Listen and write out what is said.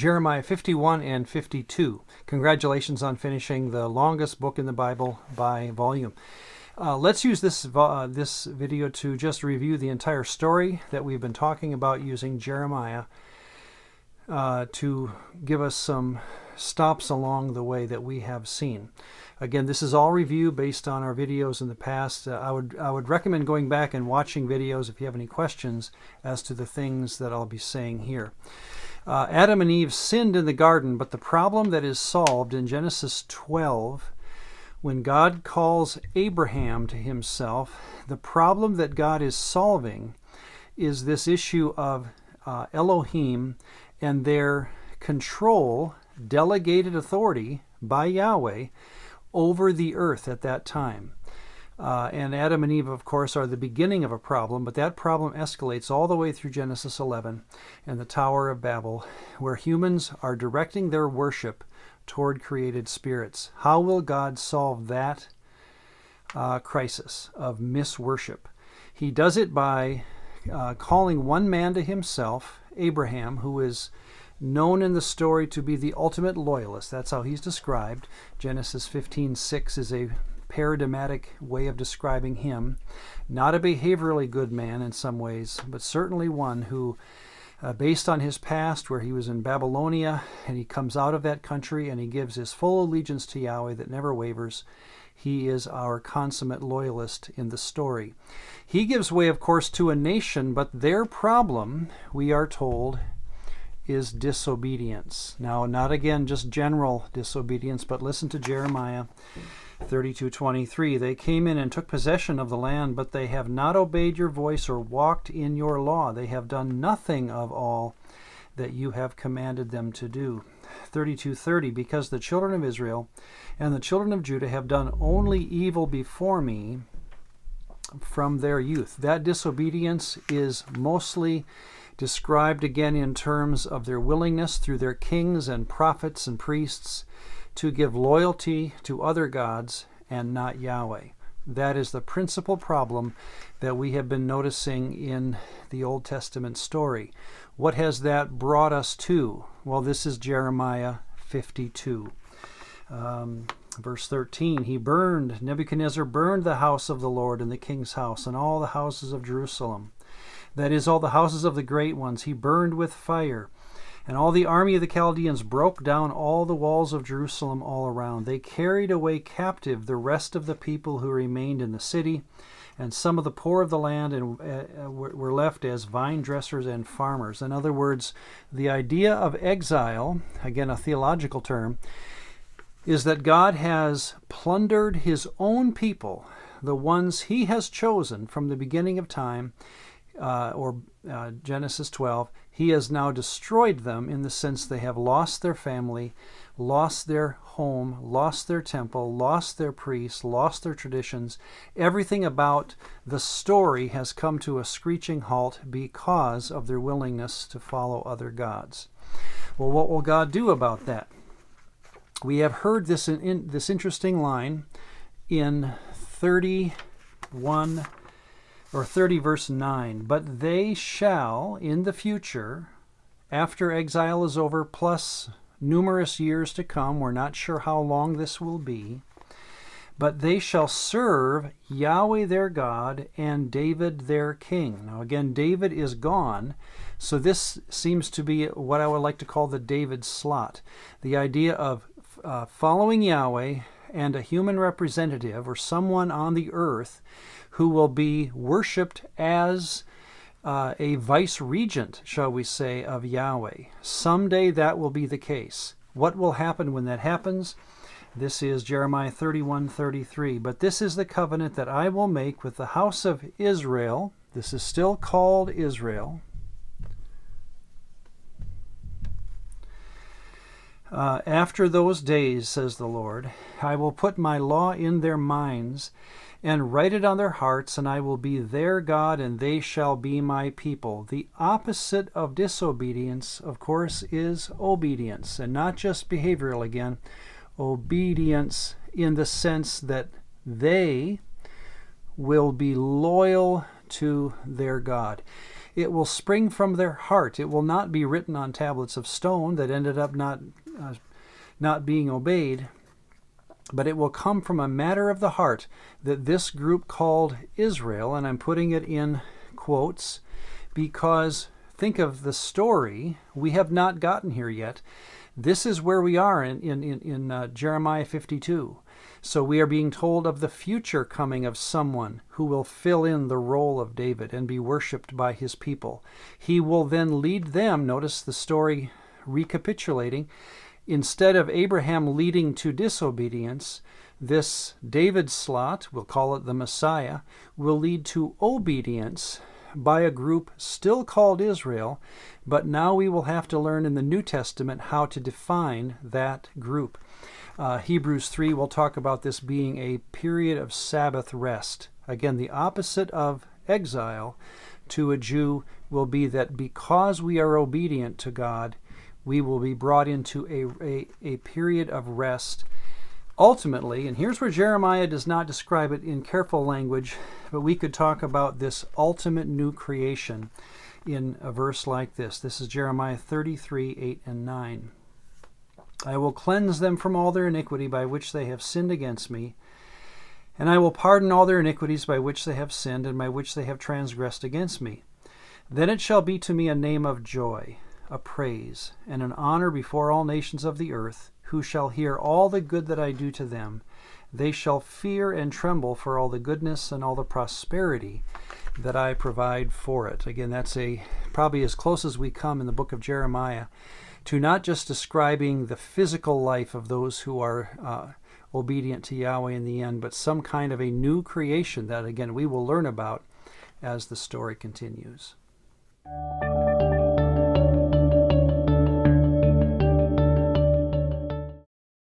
Jeremiah 51 and 52. Congratulations on finishing the longest book in the Bible by volume. Let's use this video to just review the entire story that we've been talking about using Jeremiah to give us some stops along the way that we have seen. Again, this is all review based on our videos in the past. I would recommend going back and watching videos if you have any questions as to the things that I'll be saying here. Adam and Eve sinned in the garden, but the problem that is solved in Genesis 12, when God calls Abraham to himself, the problem that God is solving is this issue of Elohim and their control, delegated authority by Yahweh over the earth at that time. And Adam and Eve, of course, are the beginning of a problem, but that problem escalates all the way through Genesis 11 and the Tower of Babel, where humans are directing their worship toward created spirits. How will God solve that crisis of misworship? He does it by calling one man to himself, Abraham, who is known in the story to be the ultimate loyalist. That's how he's described. Genesis 15:6 is a paradigmatic way of describing him. Not a behaviorally good man in some ways, but certainly one who, based on his past where he was in Babylonia, and he comes out of that country and he gives his full allegiance to Yahweh that never wavers, he is our consummate loyalist in the story. He gives way, of course, to a nation, but their problem, we are told, is disobedience. Now, not again just general disobedience, but listen to Jeremiah 32:23. They came in and took possession of the land, but they have not obeyed your voice or walked in your law. They have done nothing of all that you have commanded them to do. 32:30. Because the children of Israel and the children of Judah have done only evil before me from their youth. That disobedience is mostly described again in terms of their willingness through their kings and prophets and priests to give loyalty to other gods and not Yahweh. That is the principal problem that we have been noticing in the Old Testament story. What has that brought us to? Well, this is Jeremiah 52. Verse 13, Nebuchadnezzar burned the house of the Lord and the king's house and all the houses of Jerusalem. That is, all the houses of the great ones he burned with fire. And all the army of the Chaldeans broke down all the walls of Jerusalem all around. They carried away captive the rest of the people who remained in the city, and some of the poor of the land and were left as vine dressers and farmers. In other words, the idea of exile, again a theological term, is that God has plundered his own people, the ones he has chosen from the beginning of time, Genesis 12, he has now destroyed them in the sense they have lost their family, lost their home, lost their temple, lost their priests, lost their traditions. Everything about the story has come to a screeching halt because of their willingness to follow other gods. Well, what will God do about that? We have heard this interesting line in 30 verse 9. But they shall, in the future, after exile is over, plus numerous years to come, we're not sure how long this will be, but they shall serve Yahweh their God and David their king. Now again, David is gone, so this seems to be what I would like to call the David slot. The idea of following Yahweh and a human representative or someone on the earth who will be worshipped as a vice-regent, shall we say, of Yahweh. Someday that will be the case. What will happen when that happens? This is Jeremiah 31:33. But this is the covenant that I will make with the house of Israel. This is still called Israel. After those days, says the Lord, I will put my law in their minds and write it on their hearts, and I will be their God, and they shall be my people. The opposite of disobedience, of course, is obedience, and not just behavioral again. Obedience in the sense that they will be loyal to their God. It will spring from their heart. It will not be written on tablets of stone that ended up not being obeyed, but it will come from a matter of the heart that this group called Israel, and I'm putting it in quotes because think of the story. We have not gotten here yet. This is where we are in Jeremiah 52. So we are being told of the future coming of someone who will fill in the role of David and be worshipped by his people. He will then lead them, notice the story recapitulating, instead of Abraham leading to disobedience, this David slot, we'll call it the Messiah, will lead to obedience by a group still called Israel, but now we will have to learn in the New Testament how to define that group. Hebrews 3 will talk about this being a period of Sabbath rest. Again, the opposite of exile to a Jew will be that because we are obedient to God, we will be brought into a period of rest. Ultimately, and here's where Jeremiah does not describe it in careful language, but we could talk about this ultimate new creation in a verse like this. This is Jeremiah 33, 8 and 9. I will cleanse them from all their iniquity by which they have sinned against me, and I will pardon all their iniquities by which they have sinned and by which they have transgressed against me. Then it shall be to me a name of joy, a praise, and an honor before all nations of the earth, who shall hear all the good that I do to them. They shall fear and tremble for all the goodness and all the prosperity that I provide for it. Again, that's probably as close as we come in the book of Jeremiah to not just describing the physical life of those who are obedient to Yahweh in the end, but some kind of a new creation that, again, we will learn about as the story continues.